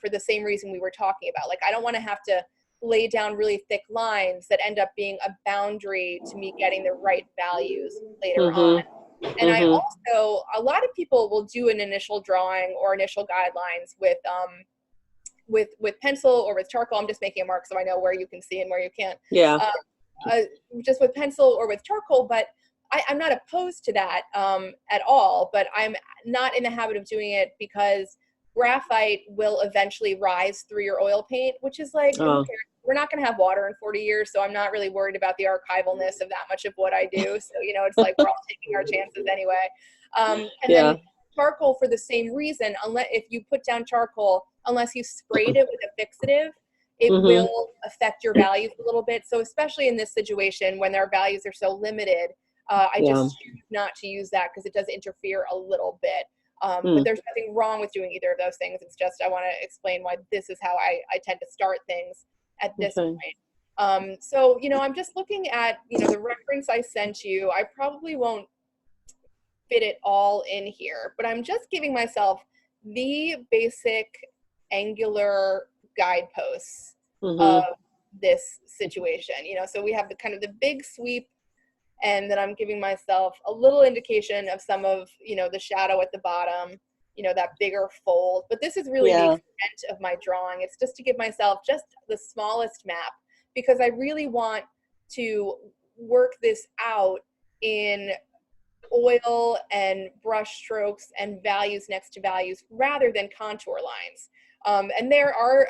for the same reason we were talking about. Like, I don't want to have to lay down really thick lines that end up being a boundary to me getting the right values later on. And I also, a lot of people will do an initial drawing or initial guidelines with pencil or with charcoal. I'm just making a mark so I know where you can see and where you can't. Yeah. Just with pencil or with charcoal, but I'm not opposed to that at all, but I'm not in the habit of doing it because graphite will eventually rise through your oil paint, which is like, we're not going to have water in 40 years, so I'm not really worried about the archivalness of that much of what I do. So, you know, it's like we're all taking our chances anyway. Then charcoal for the same reason, unless if you put down charcoal, unless you sprayed it with a fixative, it will affect your values a little bit. So especially in this situation when our values are so limited, I just choose not to use that because it does interfere a little bit. But there's nothing wrong with doing either of those things. It's just I want to explain why this is how I tend to start things at this point. So, you know, I'm just looking at, you know, the reference I sent you. I probably won't fit it all in here, but I'm just giving myself the basic angular guideposts of this situation. You know, so we have the kind of the big sweep, and then I'm giving myself a little indication of some of, you know, the shadow at the bottom, you know, that bigger fold. But this is really the extent of my drawing. It's just to give myself just the smallest map, because I really want to work this out in oil and brush strokes and values next to values rather than contour lines. And there are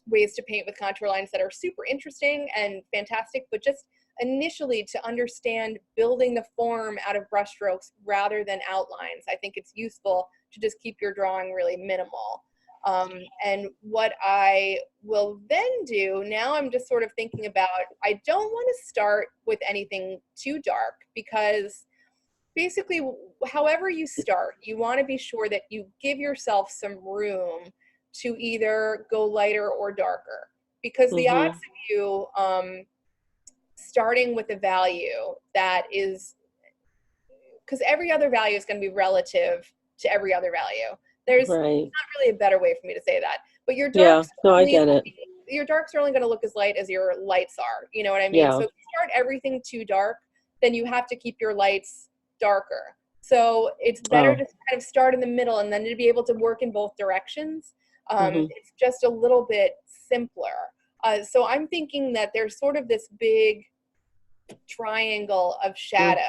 ways to paint with contour lines that are super interesting and fantastic, but just initially to understand building the form out of brush strokes rather than outlines, I think it's useful to just keep your drawing really minimal. And what I will then do, now I'm just sort of thinking about, I don't want to start with anything too dark, because basically however you start, you want to be sure that you give yourself some room to either go lighter or darker, because the odds of you starting with a value that is, because every other value is going to be relative to every other value. There's not really a better way for me to say that, but your darks, I get it. Your darks are only going to look as light as your lights are. You know what I mean? So if you start everything too dark, then you have to keep your lights darker. So it's better to kind of start in the middle and then to be able to work in both directions. It's just a little bit simpler. So I'm thinking that there's sort of this big triangle of shadow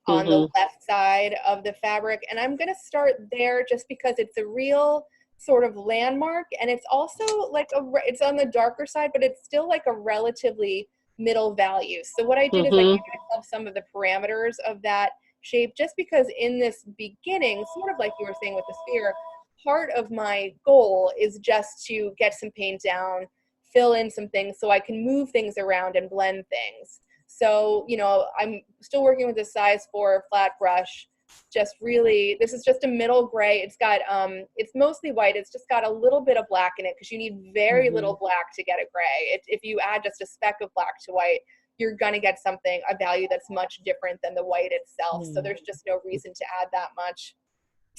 on the left side of the fabric, and I'm going to start there just because it's a real sort of landmark, and it's also like it's on the darker side, but it's still like a relatively middle value. So what I did is I gave myself some of the parameters of that shape, just because in this beginning, sort of like you were saying with the sphere, part of my goal is just to get some paint down, fill in some things so I can move things around and blend things. So, you know, I'm still working with a size 4 flat brush. Just really, this is just a middle gray. It's got, it's mostly white. It's just got a little bit of black in it, because you need very little black to get a gray. If you add just a speck of black to white, you're going to get something, a value that's much different than the white itself. So there's just no reason to add that much.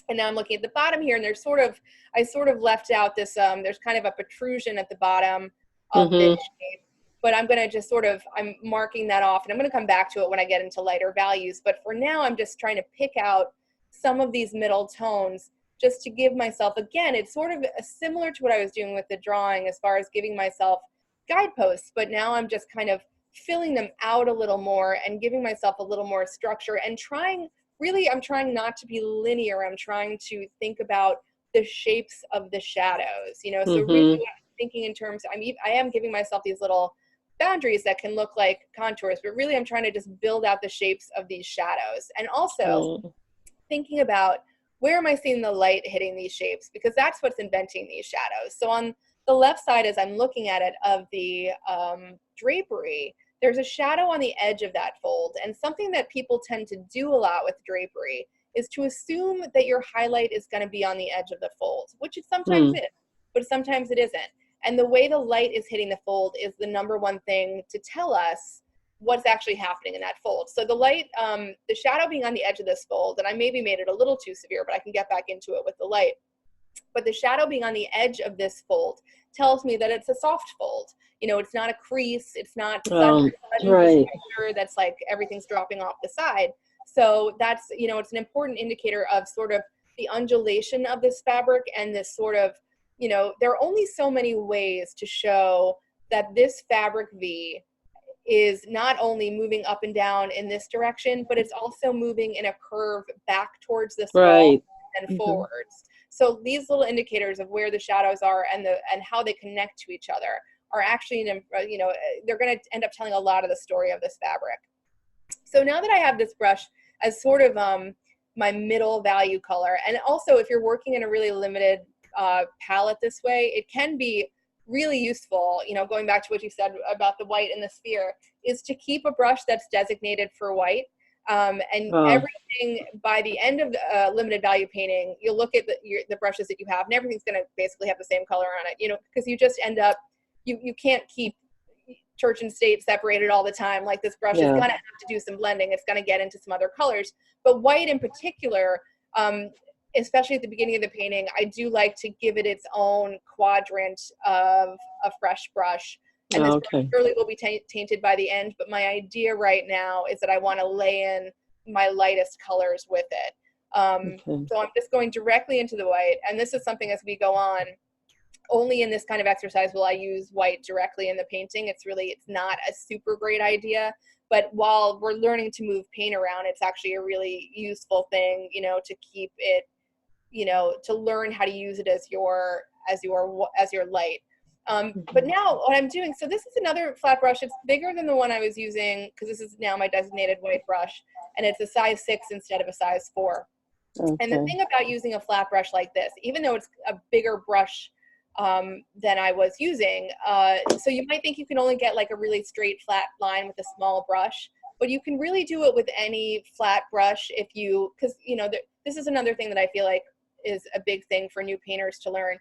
And now I'm looking at the bottom here, and there's sort of, I sort of left out this, there's kind of a protrusion at the bottom of this shape. But I'm going to just sort of, I'm marking that off, and I'm going to come back to it when I get into lighter values. But for now, I'm just trying to pick out some of these middle tones just to give myself, again, it's sort of similar to what I was doing with the drawing as far as giving myself guideposts. But now I'm just kind of filling them out a little more and giving myself a little more structure and trying, really, I'm trying not to be linear. I'm trying to think about the shapes of the shadows, you know, so really I'm thinking in terms, I am giving myself these little boundaries that can look like contours, but really I'm trying to just build out the shapes of these shadows, and also thinking about where am I seeing the light hitting these shapes, because that's what's inventing these shadows. So on the left side, as I'm looking at it, of the drapery, there's a shadow on the edge of that fold, and something that people tend to do a lot with drapery is to assume that your highlight is going to be on the edge of the fold, which it sometimes is, but sometimes it isn't. And the way the light is hitting the fold is the number one thing to tell us what's actually happening in that fold. So the light, the shadow being on the edge of this fold, and I maybe made it a little too severe, but I can get back into it with the light. But the shadow being on the edge of this fold tells me that it's a soft fold. You know, it's not a crease. It's not sudden right. that's like everything's dropping off the side. So that's, you know, it's an important indicator of sort of the undulation of this fabric and this sort of, you know, there are only so many ways to show that this fabric V is not only moving up and down in this direction, but it's also moving in a curve back towards this wall and forwards. So these little indicators of where the shadows are and how they connect to each other are actually, you know, they're going to end up telling a lot of the story of this fabric. So now that I have this brush as sort of my middle value color, and also if you're working in a really limited palette this way, it can be really useful, you know, going back to what you said about the white in the sphere, is to keep a brush that's designated for white. Everything by the end of the limited value painting, you'll look at the brushes that you have, and everything's going to basically have the same color on it, you know, because you just end up, you can't keep church and state separated all the time. Like this brush is going to have to do some blending. It's going to get into some other colors. But white in particular, especially at the beginning of the painting, I do like to give it its own quadrant of a fresh brush. And this brush surely will be tainted by the end, but my idea right now is that I want to lay in my lightest colors with it. So I'm just going directly into the white, and this is something as we go on, only in this kind of exercise will I use white directly in the painting. It's not a super great idea, but while we're learning to move paint around, it's actually a really useful thing, you know, to keep it, you know, to learn how to use it as your light. But now what I'm doing, so this is another flat brush. It's bigger than the one I was using because this is now my designated white brush, and it's a size 6 instead of a size 4. And the thing about using a flat brush like this, even though it's a bigger brush than I was using, so you might think you can only get like a really straight flat line with a small brush, but you can really do it with any flat brush because you know, this is another thing that I feel like is a big thing for new painters to learn.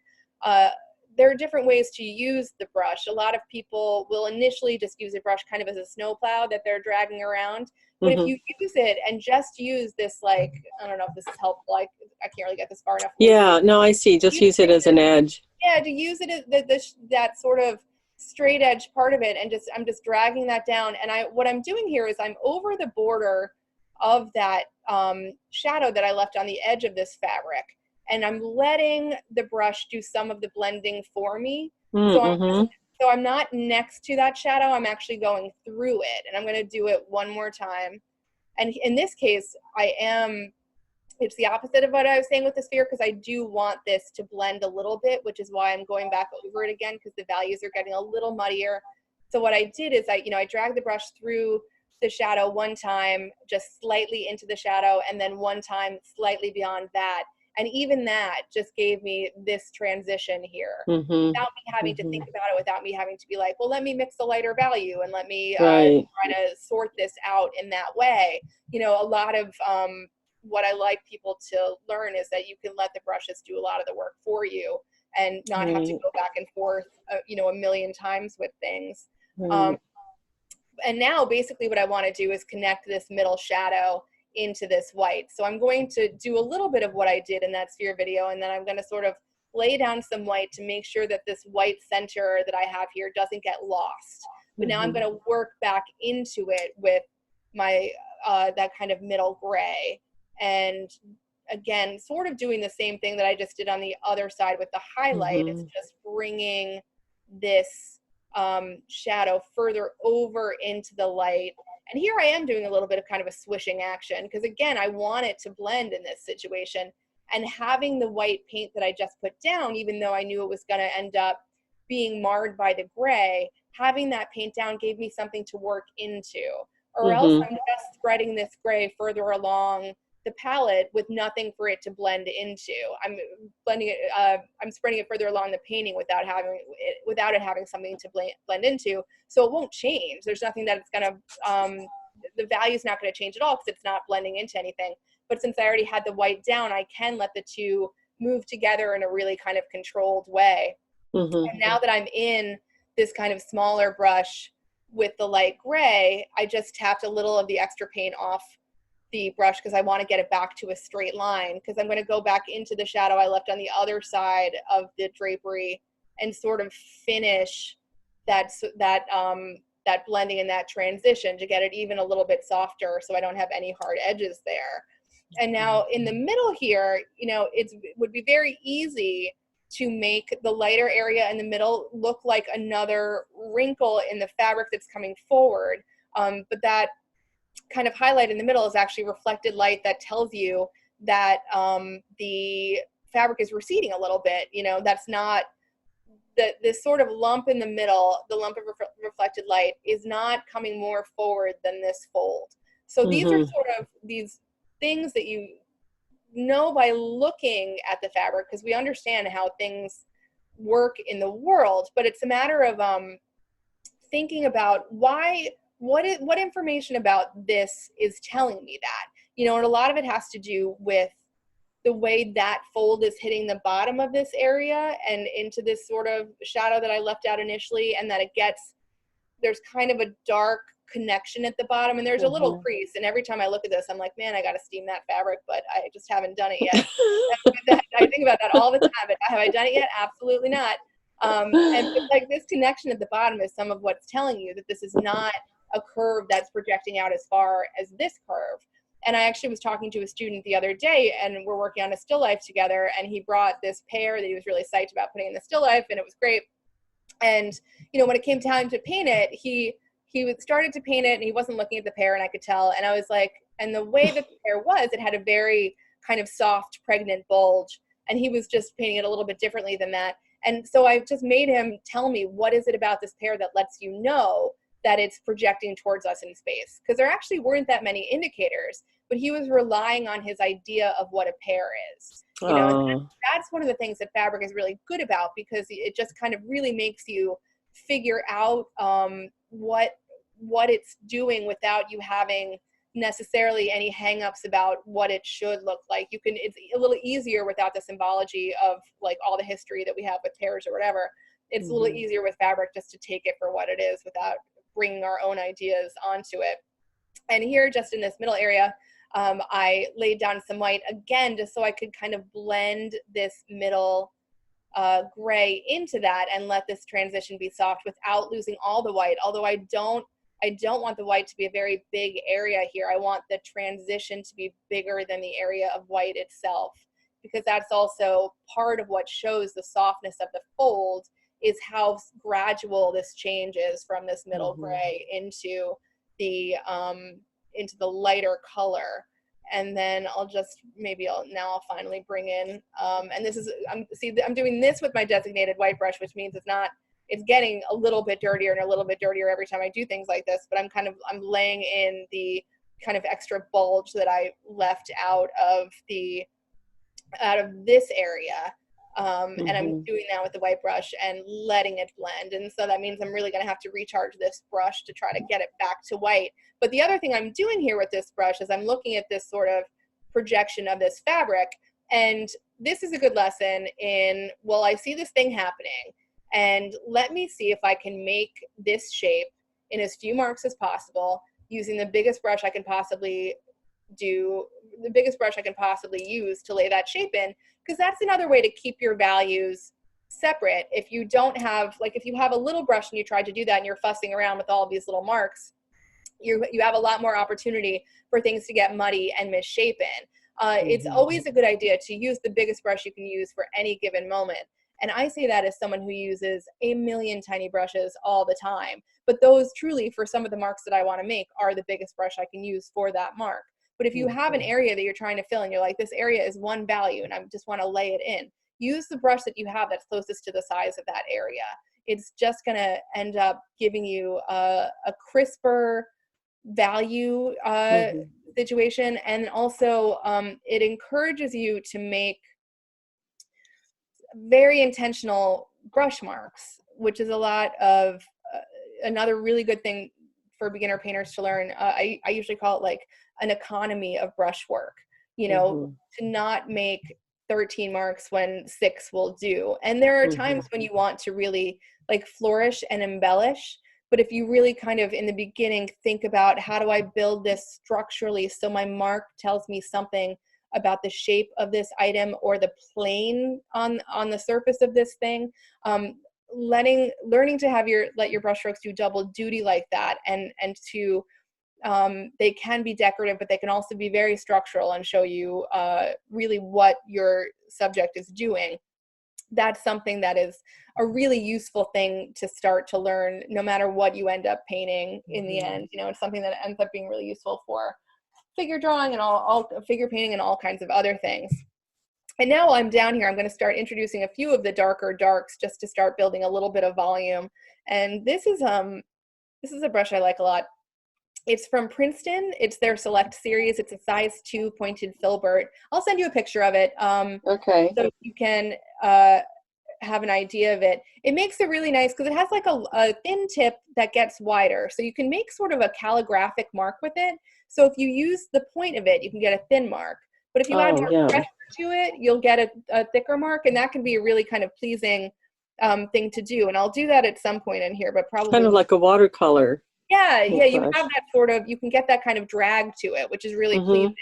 There are different ways to use the brush. A lot of people will initially just use a brush kind of as a snowplow that they're dragging around. But if you use it and just use this, like, I don't know if this is helpful. I can't really get this far enough. Yeah, no, I see. Just use it as an edge. Yeah, to use it as that sort of straight edge part of it, and I'm just dragging that down. And what I'm doing here is I'm over the border of that shadow that I left on the edge of this fabric, and I'm letting the brush do some of the blending for me. So I'm not next to that shadow, I'm actually going through it, and I'm going to do it one more time. And in this case, it's the opposite of what I was saying with the sphere, because I do want this to blend a little bit, which is why I'm going back over it again, because the values are getting a little muddier. So what I did is I dragged the brush through the shadow one time, just slightly into the shadow, and then one time slightly beyond that. And even that just gave me this transition here without me having to think about it, without me having to be like, well, let me mix the lighter value and let me try to sort this out in that way. You know, a lot of what I like people to learn is that you can let the brushes do a lot of the work for you and not have to go back and forth, you know, a million times with things. And now basically what I want to do is connect this middle shadow into this white. So I'm going to do a little bit of what I did in that sphere video, and then I'm going to sort of lay down some white to make sure that this white center that I have here doesn't get lost. But now I'm going to work back into it with my that kind of middle gray, and again sort of doing the same thing that I just did on the other side with the highlight. It's just bringing this shadow further over into the light. And here I am doing a little bit of kind of a swishing action, because again, I want it to blend in this situation. And having the white paint that I just put down, even though I knew it was going to end up being marred by the gray, having that paint down gave me something to work into. Or else I'm just spreading this gray further along the palette with nothing for it to blend into. I'm blending it, I'm spreading it further along the painting without it having something to blend into. So it won't change. There's nothing that it's gonna, the value's not gonna change at all because it's not blending into anything. But since I already had the white down, I can let the two move together in a really kind of controlled way. And now that I'm in this kind of smaller brush with the light gray, I just tapped a little of the extra paint off the brush because I want to get it back to a straight line, because I'm going to go back into the shadow I left on the other side of the drapery and sort of finish that blending and that transition to get it even a little bit softer so I don't have any hard edges there. And now in the middle here, you know, it would be very easy to make the lighter area in the middle look like another wrinkle in the fabric that's coming forward. But that kind of highlight in the middle is actually reflected light that tells you that the fabric is receding a little bit. You know, that's not, this sort of lump in the middle, the lump of reflected light is not coming more forward than this fold. So these are sort of these things that you know by looking at the fabric, because we understand how things work in the world, but it's a matter of thinking about what information about this is telling me that, you know, and a lot of it has to do with the way that fold is hitting the bottom of this area and into this sort of shadow that I left out initially, and that there's kind of a dark connection at the bottom, and there's a little crease, and every time I look at this I'm like, man, I gotta steam that fabric, but I just haven't done it yet. I think about that all the time, but have I done it yet? Absolutely not. And like this connection at the bottom is some of what's telling you that this is not a curve that's projecting out as far as this curve. And I actually was talking to a student the other day, and we're working on a still life together, and he brought this pear that he was really psyched about putting in the still life, and it was great. And you know, when it came time to paint it, he started to paint it, and he wasn't looking at the pear, and I could tell. And I was like, and the way that the pear was, it had a very kind of soft, pregnant bulge, and he was just painting it a little bit differently than that. And so I just made him tell me, what is it about this pear that lets you know that it's projecting towards us in space? Because there actually weren't that many indicators, but he was relying on his idea of what a pear is. You know, and that's one of the things that fabric is really good about, because it just kind of really makes you figure out what it's doing without you having necessarily any hangups about what it should look like. It's a little easier without the symbology of like all the history that we have with pears or whatever. It's a little easier with fabric just to take it for what it is without bringing our own ideas onto it. And here, just in this middle area, I laid down some white again, just so I could kind of blend this middle gray into that and let this transition be soft without losing all the white. Although I don't want the white to be a very big area here. I want the transition to be bigger than the area of white itself, because that's also part of what shows the softness of the fold, is how gradual this change is from this middle gray into the lighter color. And then I'll finally bring in, and this is, I'm doing this with my designated white brush, which means it's getting a little bit dirtier and a little bit dirtier every time I do things like this, but I'm laying in the kind of extra bulge that I left out of this area. And I'm doing that with the white brush and letting it blend. And so that means I'm really going to have to recharge this brush to try to get it back to white. But the other thing I'm doing here with this brush is I'm looking at this sort of projection of this fabric. And this is a good lesson in, well, I see this thing happening, and let me see if I can make this shape in as few marks as possible using the biggest brush I can possibly use to lay that shape in. Because that's another way to keep your values separate. If you don't have, like if you have a little brush and you try to do that and you're fussing around with all of these little marks, you have a lot more opportunity for things to get muddy and misshapen. It's always a good idea to use the biggest brush you can use for any given moment. And I say that as someone who uses a million tiny brushes all the time. But those truly, for some of the marks that I want to make, are the biggest brush I can use for that mark. But if you have an area that you're trying to fill and you're like, this area is one value and I just want to lay it in, use the brush that you have that's closest to the size of that area. It's just going to end up giving you a crisper value situation. And also it encourages you to make very intentional brush marks, which is a lot of another really good thing for beginner painters to learn. I usually call it like an economy of brush work, you know, to not make 13 marks when 6 will do. And there are times when you want to really like flourish and embellish, But if you really kind of in the beginning think about how do I build this structurally so my mark tells me something about the shape of this item or the plane on the surface of this thing, learning to let your brush strokes do double duty like that, and to they can be decorative, but they can also be very structural and show you really what your subject is doing. That's something that is a really useful thing to start to learn, no matter what you end up painting in the end. You know, it's something that ends up being really useful for figure drawing and all figure painting and all kinds of other things. And now while I'm down here, I'm going to start introducing a few of the darker darks just to start building a little bit of volume. And this is a brush I like a lot. It's from Princeton. It's their Select series. It's a size 2 pointed filbert. I'll send you a picture of it. Okay. So you can have an idea of it. It makes it really nice because it has like a thin tip that gets wider. So you can make sort of a calligraphic mark with it. So if you use the point of it, you can get a thin mark. But if you add more pressure to it, you'll get a thicker mark. And that can be a really kind of pleasing thing to do. And I'll do that at some point in here, but probably kind of like a watercolor. Yeah, you have that sort of, you can get that kind of drag to it, which is really pleasing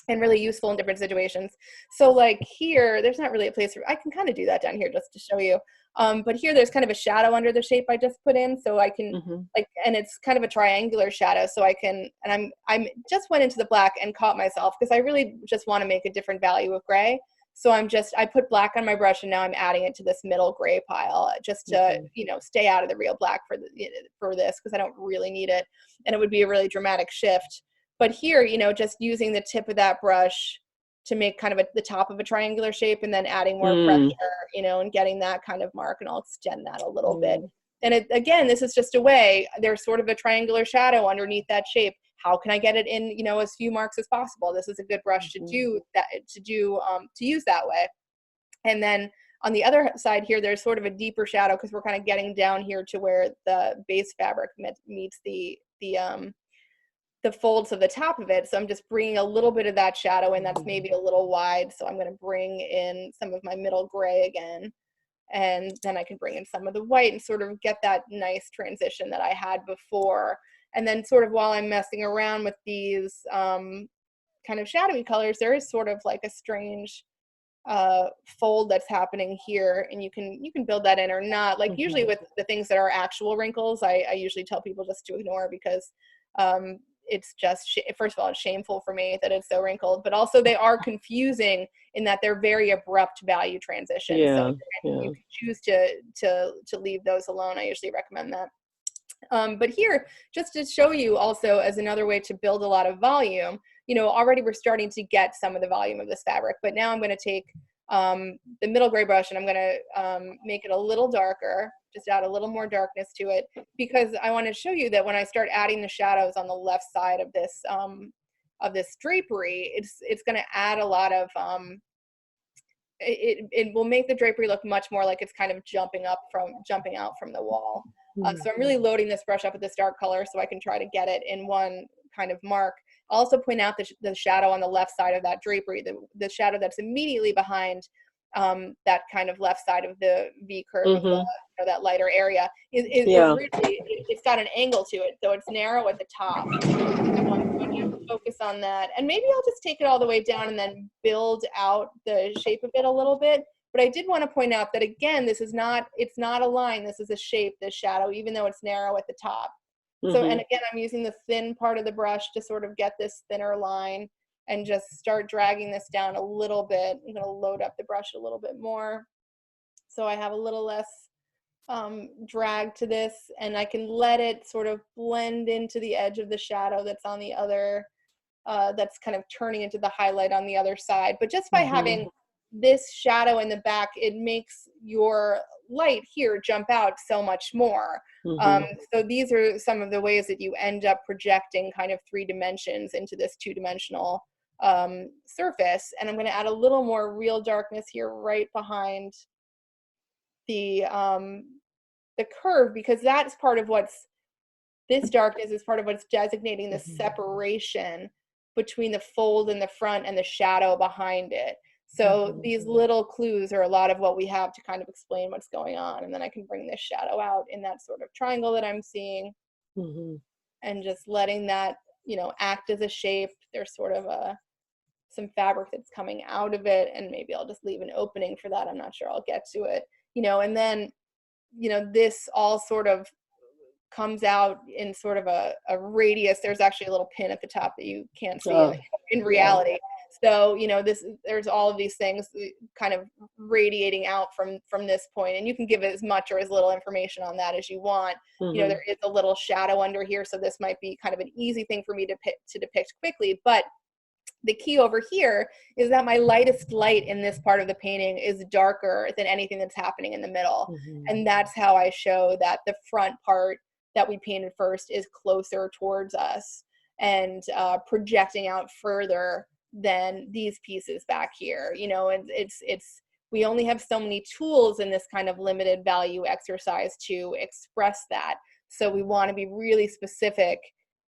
and really useful in different situations. So like here, there's not really a place I can kind of do that down here just to show you. But here there's kind of a shadow under the shape I just put in, so I can and it's kind of a triangular shadow, so I can, and I'm just went into the black and caught myself because I really just want to make a different value of gray. So I put black on my brush, and now I'm adding it to this middle gray pile just to, stay out of the real black for this, because I don't really need it. And it would be a really dramatic shift. But here, just using the tip of that brush to make kind of the top of a triangular shape, and then adding more pressure, and getting that kind of mark, and I'll extend that a little bit. And again, this is just a way, there's sort of a triangular shadow underneath that shape. How can I get it in, as few marks as possible? This is a good brush to do that, to use that way. And then on the other side here, there's sort of a deeper shadow because we're kind of getting down here to where the base fabric meets the folds of the top of it. So I'm just bringing a little bit of that shadow in. That's maybe a little wide. So I'm going to bring in some of my middle gray again. And then I can bring in some of the white and sort of get that nice transition that I had before. And then sort of while I'm messing around with these kind of shadowy colors, there is sort of like a strange fold that's happening here. And you can build that in or not. Like usually with the things that are actual wrinkles, I usually tell people just to ignore, because it's just, first of all, it's shameful for me that it's so wrinkled, but also they are confusing in that they're very abrupt value transitions. So you can choose to leave those alone. I usually recommend that. But here, just to show you also as another way to build a lot of volume, already we're starting to get some of the volume of this fabric, but now I'm going to take the middle gray brush, and I'm going to make it a little darker, just add a little more darkness to it, because I want to show you that when I start adding the shadows on the left side of this drapery, it's going to add a lot of, it will make the drapery look much more like it's kind of jumping out from the wall. So I'm really loading this brush up with this dark color so I can try to get it in one kind of mark. I'll also point out the shadow on the left side of that drapery, the shadow that's immediately behind that kind of left side of the V curve, that lighter area. It's got an angle to it, so it's narrow at the top. So I'm going to focus on that. And maybe I'll just take it all the way down and then build out the shape of it a little bit. But I did want to point out that, again, it's not a line. This is a shape, this shadow, even though it's narrow at the top. So, and again, I'm using the thin part of the brush to sort of get this thinner line and just start dragging this down a little bit. I'm going to load up the brush a little bit more so I have a little less drag to this, and I can let it sort of blend into the edge of the shadow that's on the other, that's kind of turning into the highlight on the other side. But just by having this shadow in the back, it makes your light here jump out so much more. So these are some of the ways that you end up projecting kind of 3 dimensions into this 2-dimensional surface. And I'm going to add a little more real darkness here right behind the curve, because that's part of this darkness is part of what's designating the separation between the fold in the front and the shadow behind it. So these little clues are a lot of what we have to kind of explain what's going on. And then I can bring this shadow out in that sort of triangle that I'm seeing, and just letting that, you know, act as a shape. There's sort of some fabric that's coming out of it, and maybe I'll just leave an opening for that. I'm not sure, I'll get to it, you know. And then, you know, this all sort of comes out in sort of a radius. There's actually a little pin at the top that you can't see in reality. So, you know, there's all of these things kind of radiating out from this point, and you can give it as much or as little information on that as you want. You know, there is a little shadow under here, so this might be kind of an easy thing for me to depict quickly. But the key over here is that my lightest light in this part of the painting is darker than anything that's happening in the middle. And that's how I show that the front part that we painted first is closer towards us and projecting out further than these pieces back here. You know, and it's we only have so many tools in this kind of limited value exercise to express that. So we want to be really specific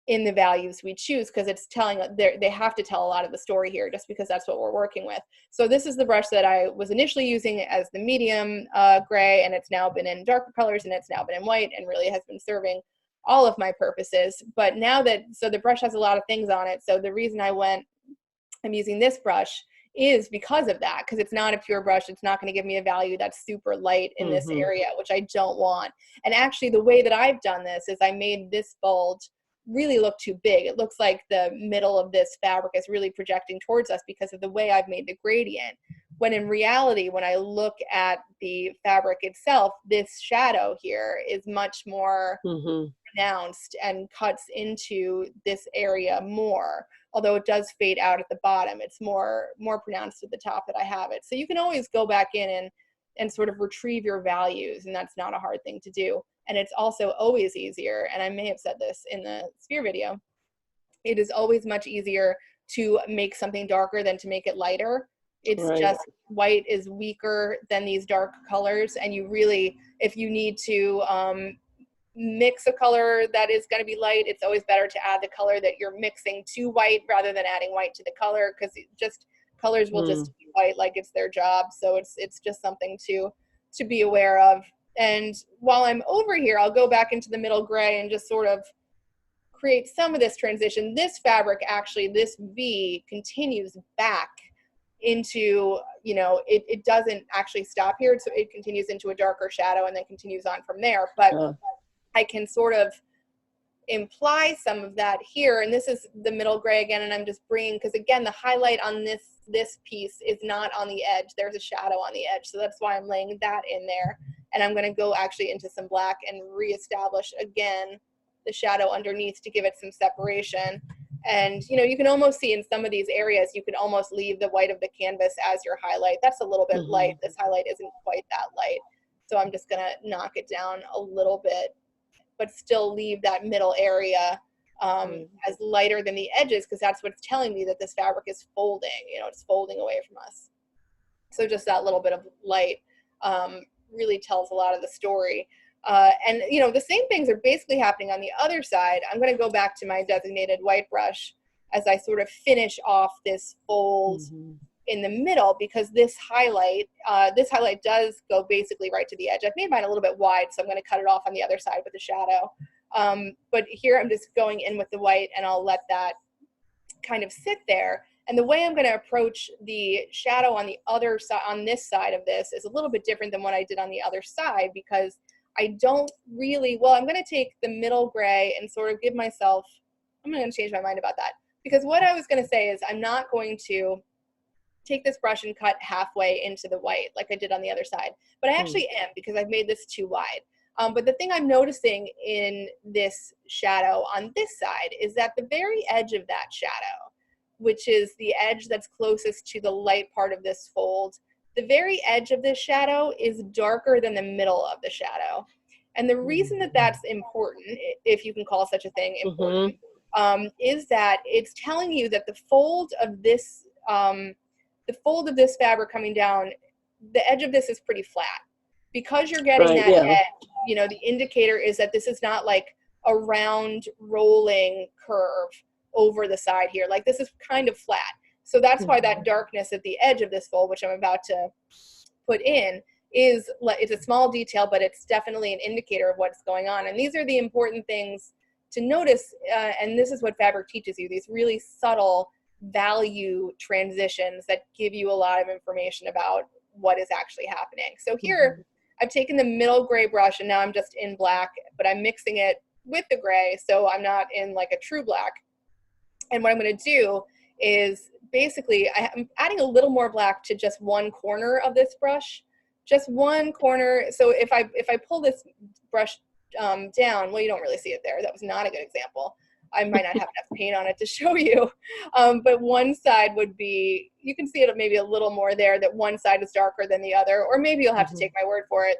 in the values we choose, because it's telling, they have to tell a lot of the story here, just because that's what we're working with. So this is the brush that I was initially using as the medium gray, and it's now been in darker colors, and it's now been in white, and really has been serving all of my purposes. But now that, so the brush has a lot of things on it, so the reason I'm using this brush is because of that, because it's not a pure brush. It's not going to give me a value that's super light in this area, which I don't want. And actually the way that I've done this is I made this bulge really look too big. It looks like the middle of this fabric is really projecting towards us because of the way I've made the gradient. When in reality, when I look at the fabric itself, this shadow here is much more pronounced and cuts into this area more. Although it does fade out at the bottom, it's more pronounced at the top that I have it. So you can always go back in and sort of retrieve your values, and that's not a hard thing to do. And it's also always easier, and I may have said this in the sphere video, it is always much easier to make something darker than to make it lighter. It's just white is weaker than these dark colors, and you really, if you need to mix a color that is going to be light, it's always better to add the color that you're mixing to white rather than adding white to the color, because just colors will just be white like it's their job. So it's just something to be aware of. And while I'm over here, I'll go back into the middle gray and just sort of create some of this transition. This fabric, actually, this V continues back into, you know, it doesn't actually stop here. So it continues into a darker shadow and then continues on from there. But I can sort of imply some of that here. And this is the middle gray again. And I'm just bringing, because again, the highlight on this piece is not on the edge. There's a shadow on the edge. So that's why I'm laying that in there. And I'm going to go actually into some black and reestablish again the shadow underneath to give it some separation. And, you know, you can almost see in some of these areas, you can almost leave the white of the canvas as your highlight. That's a little bit light. This highlight isn't quite that light. So I'm just going to knock it down a little bit, but still leave that middle area as lighter than the edges, because that's what's telling me that this fabric is folding. You know, it's folding away from us. So just that little bit of light really tells a lot of the story. And, you know, the same things are basically happening on the other side. I'm going to go back to my designated white brush as I sort of finish off this fold in the middle, because this highlight does go basically right to the edge. I've made mine a little bit wide, so I'm going to cut it off on the other side with the shadow. But here I'm just going in with the white, and I'll let that kind of sit there. And the way I'm going to approach the shadow on the other side, on this side of this, is a little bit different than what I did on the other side, because I don't really, well, I'm going to take the middle gray and sort of give myself, I'm going to change my mind about that. Because what I was going to say is I'm not going to take this brush and cut halfway into the white like I did on the other side. But I actually am, because I've made this too wide. But the thing I'm noticing in this shadow on this side is that the very edge of that shadow, which is the edge that's closest to the light part of this fold, the very edge of this shadow is darker than the middle of the shadow. And the reason that that's important, if you can call such a thing important, is that it's telling you that the fold of this fabric coming down, the edge of this is pretty flat. Because you're getting that edge, you know, the indicator is that this is not like a round rolling curve over the side here. Like, this is kind of flat. So that's why that darkness at the edge of this fold, which I'm about to put in, is it's a small detail, but it's definitely an indicator of what's going on. And these are the important things to notice. And this is what fabric teaches you, these really subtle value transitions that give you a lot of information about what is actually happening. So here I've taken the middle gray brush and now I'm just in black, but I'm mixing it with the gray, so I'm not in like a true black. And what I'm going to do is basically I'm adding a little more black to just one corner of this brush, just one corner. So if I pull this brush down, well, you don't really see it there. That was not a good example. I might not have enough paint on it to show you, but one side would be, you can see it maybe a little more there, that one side is darker than the other, or maybe you'll have to take my word for it.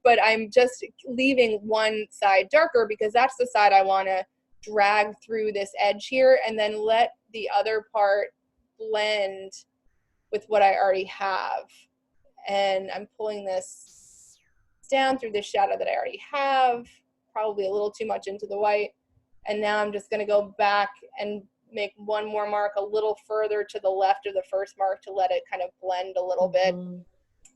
But I'm just leaving one side darker because that's the side I want to drag through this edge here, and then let the other part blend with what I already have. And I'm pulling this down through the shadow that I already have, probably a little too much into the white. And now I'm just going to go back and make one more mark a little further to the left of the first mark to let it kind of blend a little bit,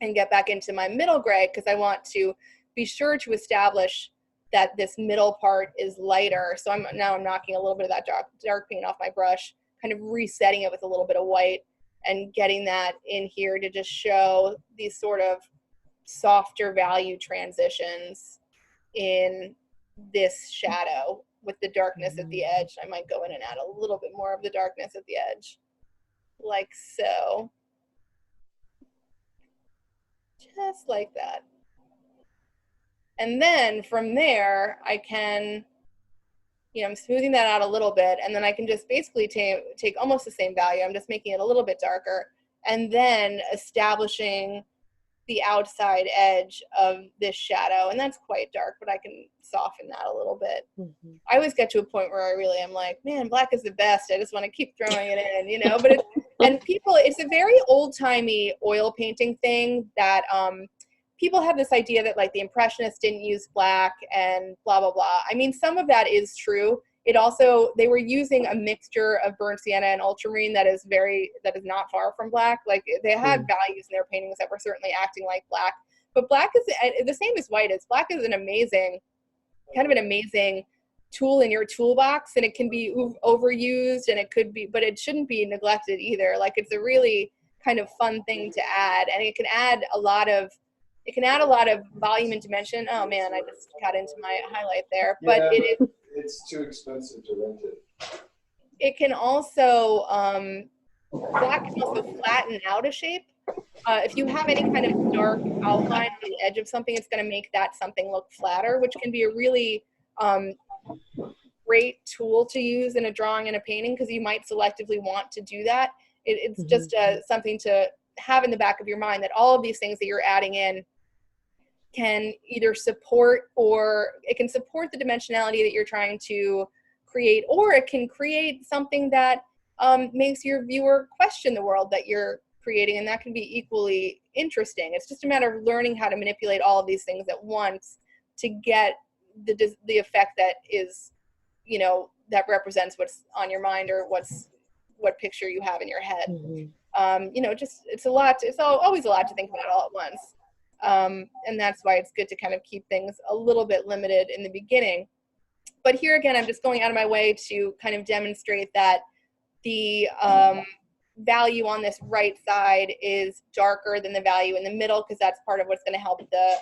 and get back into my middle gray, because I want to be sure to establish that this middle part is lighter. So I'm knocking a little bit of that dark paint off my brush, kind of resetting it with a little bit of white, and getting that in here to just show these sort of softer value transitions in this shadow with the darkness at the edge. I might go in and add a little bit more of the darkness at the edge, like so. Just like that. And then from there, I can, I'm smoothing that out a little bit, and then I can just basically take almost the same value. I'm just making it a little bit darker, and then establishing the outside edge of this shadow. And that's quite dark, but I can soften that a little bit. I always get to a point where I really am like, man, black is the best. I just want to keep throwing it in, but it's a very old-timey oil painting thing that people have this idea that like the Impressionists didn't use black and blah, blah, blah. I mean, some of that is true. They were using a mixture of burnt sienna and ultramarine that is not far from black. Like they had values in their paintings that were certainly acting like black, but black is the same as white is. Black is an amazing tool in your toolbox, and it can be overused, and but it shouldn't be neglected either. Like it's a really kind of fun thing to add, and it can add a lot of volume and dimension. Oh man, I just got into my highlight there, but it's too expensive to rent it. It can also black can also flatten out a shape. If you have any kind of dark outline on the edge of something, it's going to make that something look flatter, which can be a really great tool to use in a drawing and a painting, because you might selectively want to do that. It's just something to have in the back of your mind, that all of these things that you're adding in can either support, or it can support the dimensionality that you're trying to create, or it can create something that makes your viewer question the world that you're creating, and that can be equally interesting. It's just a matter of learning how to manipulate all of these things at once to get the effect that is, that represents what's on your mind, or what picture you have in your head. It's always a lot to think about all at once. And that's why it's good to kind of keep things a little bit limited in the beginning. But here again, I'm just going out of my way to kind of demonstrate that the value on this right side is darker than the value in the middle, because that's part of what's going to help the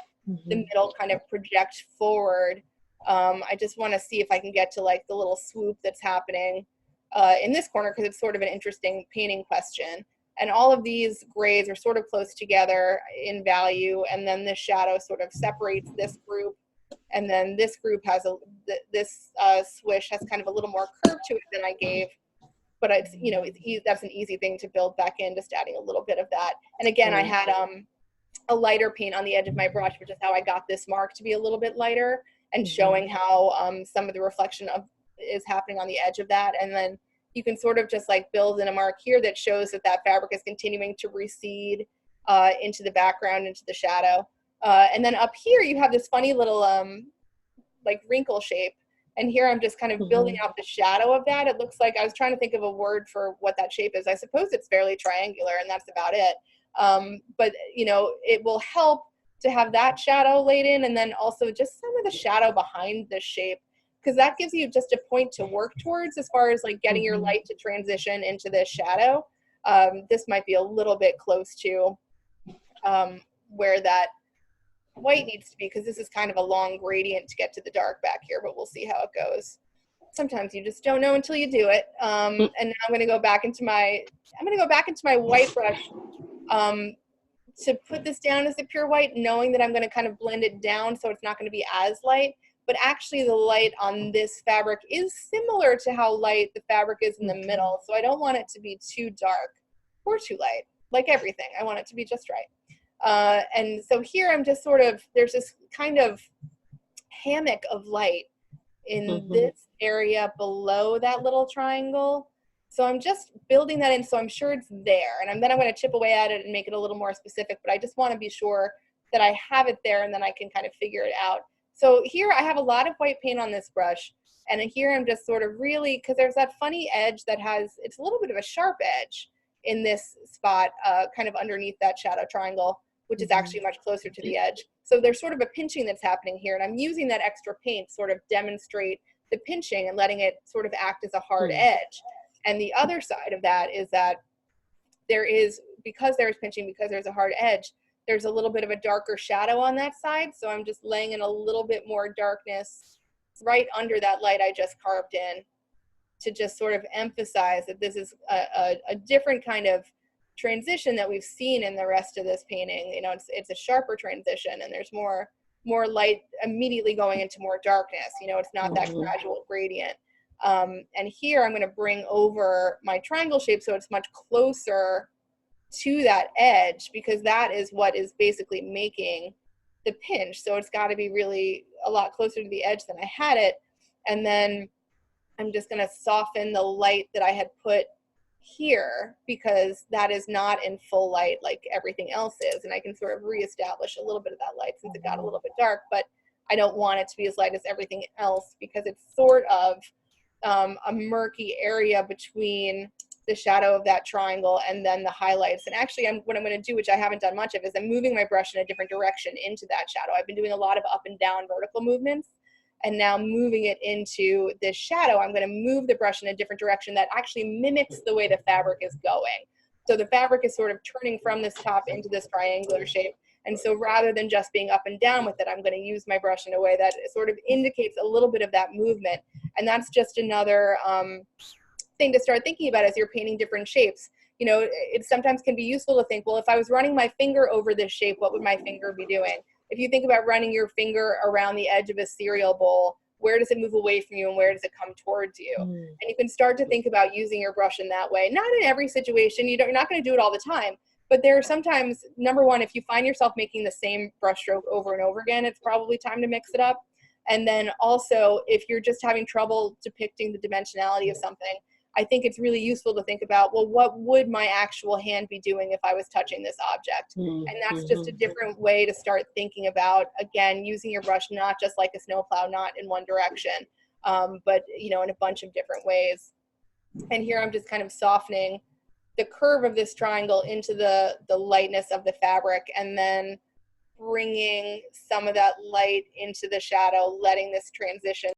middle kind of project forward. I just want to see if I can get to like the little swoop that's happening in this corner, because it's sort of an interesting painting question. And all of these grays are sort of close together in value, and then this shadow sort of separates this group, and then this group has this swish has kind of a little more curve to it than I gave, but it's that's an easy thing to build back in, just adding a little bit of that. And again, I had a lighter paint on the edge of my brush, which is how I got this mark to be a little bit lighter, and showing how some of the reflection is happening on the edge of that. And then you can sort of just like build in a mark here that shows that fabric is continuing to recede into the background, into the shadow. And then up here you have this funny little like wrinkle shape And here I'm just kind of building out the shadow of that. It looks like, I was trying to think of a word for what that shape is. I suppose it's fairly triangular, and that's about it. But, you know, it will help to have that shadow laid in, and then also just some of the shadow behind this shape, because that gives you just a point to work towards as far as like getting your light to transition into this shadow. This might be a little bit close to where that white needs to be, because this is kind of a long gradient to get to the dark back here, but we'll see how it goes. Sometimes you just don't know until you do it. And now I'm going to go back into my white brush to put this down as a pure white, knowing that I'm going to kind of blend it down so it's not going to be as light. But actually the light on this fabric is similar to how light the fabric is in the middle. So I don't want it to be too dark or too light. Like everything, I want it to be just right. And so here I'm just sort of, there's this kind of hammock of light in this area below that little triangle. So I'm just building that in so I'm sure it's there. And then I'm going to chip away at it and make it a little more specific, but I just want to be sure that I have it there, and then I can kind of figure it out. So here I have a lot of white paint on this brush, and here I'm just sort of really, because there's that funny edge that has, it's a little bit of a sharp edge in this spot, kind of underneath that shadow triangle, which is actually much closer to the edge. So there's sort of a pinching that's happening here, and I'm using that extra paint to sort of demonstrate the pinching and letting it sort of act as a hard edge. And the other side of that is that there is, because there's pinching, because there's a hard edge, there's a little bit of a darker shadow on that side. So I'm just laying in a little bit more darkness right under that light I just carved in, to just sort of emphasize that this is a different kind of transition that we've seen in the rest of this painting. You know, it's a sharper transition, and there's more light immediately going into more darkness. You know, it's not that gradual gradient. And here I'm going to bring over my triangle shape so it's much closer to that edge, because that is what is basically making the pinch. So it's got to be really a lot closer to the edge than I had it. And then I'm just going to soften the light that I had put here, because that is not in full light like everything else is. And I can sort of reestablish a little bit of that light since it got a little bit dark, but I don't want it to be as light as everything else, because it's sort of a murky area between the shadow of that triangle and then the highlights. And actually what I'm going to do, which I haven't done much of, is I'm moving my brush in a different direction into that shadow. I've been doing a lot of up and down vertical movements, and now moving it into this shadow, I'm going to move the brush in a different direction that actually mimics the way the fabric is going. So the fabric is sort of turning from this top into this triangular shape. And so rather than just being up and down with it, I'm going to use my brush in a way that sort of indicates a little bit of that movement. And that's just another thing to start thinking about as you're painting different shapes. You know, it sometimes can be useful to think, well, if I was running my finger over this shape, what would my finger be doing? If you think about running your finger around the edge of a cereal bowl, where does it move away from you and where does it come towards you? And you can start to think about using your brush in that way. Not in every situation, you're not going to do it all the time, but there are sometimes, number one, if you find yourself making the same brush stroke over and over again, it's probably time to mix it up. And then also, if you're just having trouble depicting the dimensionality of something, I think it's really useful to think about, well, what would my actual hand be doing if I was touching this object? And that's just a different way to start thinking about, again, using your brush not just like a snowplow, not in one direction, but, you know, in a bunch of different ways. And here I'm just kind of softening the curve of this triangle into the lightness of the fabric, and then bringing some of that light into the shadow, letting this transition